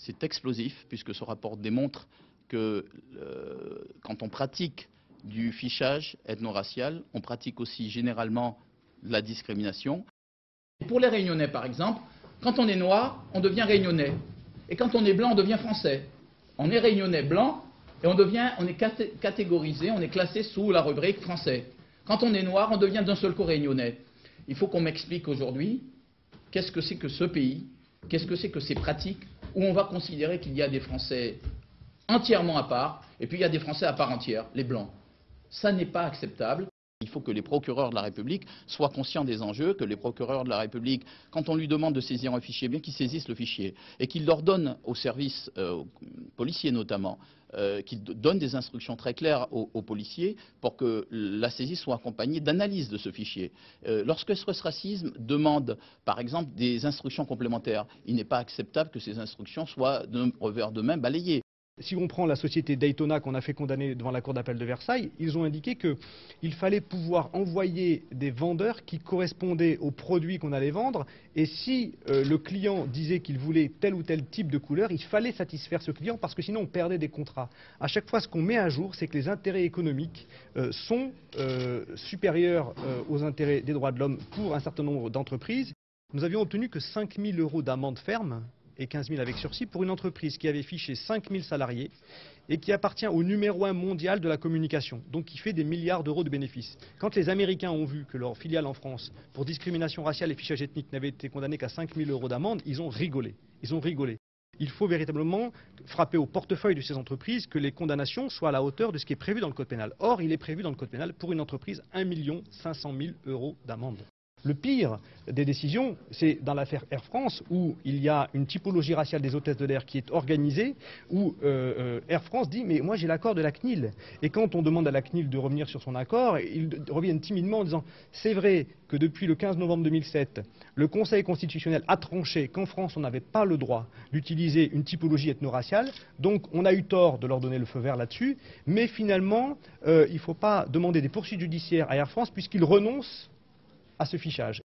c'est explosif, puisque ce rapport démontre que quand on pratique du fichage ethno-racial, on pratique aussi généralement de la discrimination. Pour les Réunionnais, par exemple, quand on est noir, on devient Réunionnais. Et quand on est blanc, on devient Français. On est Réunionnais blanc et on est catégorisé, on est classé sous la rubrique Français. Quand on est noir, on devient d'un seul coup Réunionnais. Il faut qu'on m'explique aujourd'hui qu'est-ce que c'est que ce pays, qu'est-ce que c'est que ces pratiques où on va considérer qu'il y a des Français entièrement à part et puis il y a des Français à part entière, les Blancs. Ça n'est pas acceptable. Il faut que les procureurs de la République soient conscients des enjeux, que les procureurs de la République, quand on lui demande de saisir un fichier, bien qu'ils saisissent le fichier et qu'ils leur donnent aux services, aux policiers notamment, qu'ils donnent des instructions très claires aux policiers pour que la saisie soit accompagnée d'analyse de ce fichier. Lorsque SOS Racisme demande, par exemple, des instructions complémentaires, il n'est pas acceptable que ces instructions soient d'un revers de main balayées. Si on prend la société Daytona qu'on a fait condamner devant la cour d'appel de Versailles, ils ont indiqué qu'il fallait pouvoir envoyer des vendeurs qui correspondaient aux produits qu'on allait vendre. Et si le client disait qu'il voulait tel ou tel type de couleur, il fallait satisfaire ce client parce que sinon on perdait des contrats. À chaque fois, ce qu'on met à jour, c'est que les intérêts économiques sont supérieurs aux intérêts des droits de l'homme pour un certain nombre d'entreprises. Nous avions obtenu que 5 000 € d'amende ferme et 15 000 avec sursis pour une entreprise qui avait fiché 5 000 salariés et qui appartient au numéro 1 mondial de la communication, donc qui fait des milliards d'euros de bénéfices. Quand les Américains ont vu que leur filiale en France, pour discrimination raciale et fichage ethnique, n'avait été condamnée qu'à 5 000 € d'amende, ils ont rigolé. Ils ont rigolé. Il faut véritablement frapper au portefeuille de ces entreprises que les condamnations soient à la hauteur de ce qui est prévu dans le Code pénal. Or, il est prévu dans le Code pénal pour une entreprise 1 500 000 € d'amende. Le pire des décisions, c'est dans l'affaire Air France, où il y a une typologie raciale des hôtesses de l'air qui est organisée, où Air France dit « mais moi j'ai l'accord de la CNIL ». Et quand on demande à la CNIL de revenir sur son accord, ils reviennent timidement en disant « c'est vrai que depuis le 15 novembre 2007, le Conseil constitutionnel a tranché qu'en France on n'avait pas le droit d'utiliser une typologie ethno-raciale, donc on a eu tort de leur donner le feu vert là-dessus, mais finalement il ne faut pas demander des poursuites judiciaires à Air France puisqu'ils renoncent à ce fichage. »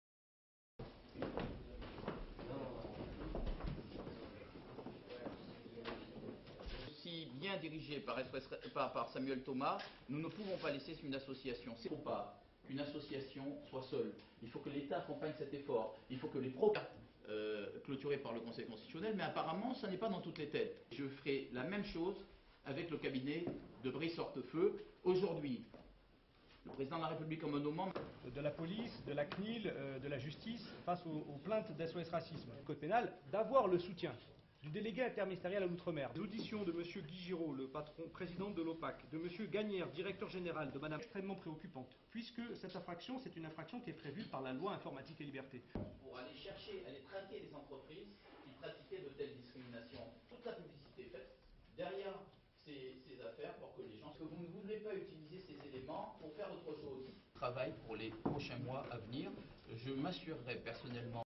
Si bien dirigé par Samuel Thomas, nous ne pouvons pas laisser une association. Il ne faut pas qu'une association soit seule. Il faut que l'État accompagne cet effort. Il faut que les procureurs clôturés par le Conseil constitutionnel, mais apparemment, ça n'est pas dans toutes les têtes. Je ferai la même chose avec le cabinet de Brice Hortefeux. Aujourd'hui, le président de la République comme un moment de la police, de la CNIL, de la justice, face aux plaintes d'SOS Racisme, Code pénal, d'avoir le soutien du délégué interministériel à l'outre-mer. L'audition de M. Guy Giraud, le président de l'OPAC, de M. Gagnère, directeur général, de Mme extrêmement préoccupante, puisque cette infraction, c'est une infraction qui est prévue par la loi informatique et liberté. Pour aller chercher, aller traquer les entreprises qui pratiquaient de telles discriminations, toute la publicité faite derrière ces affaires pour que les gens... que vous ne voudrez pas utiliser ces éléments pour faire autre chose. Travail pour les prochains mois à venir. Je m'assurerai personnellement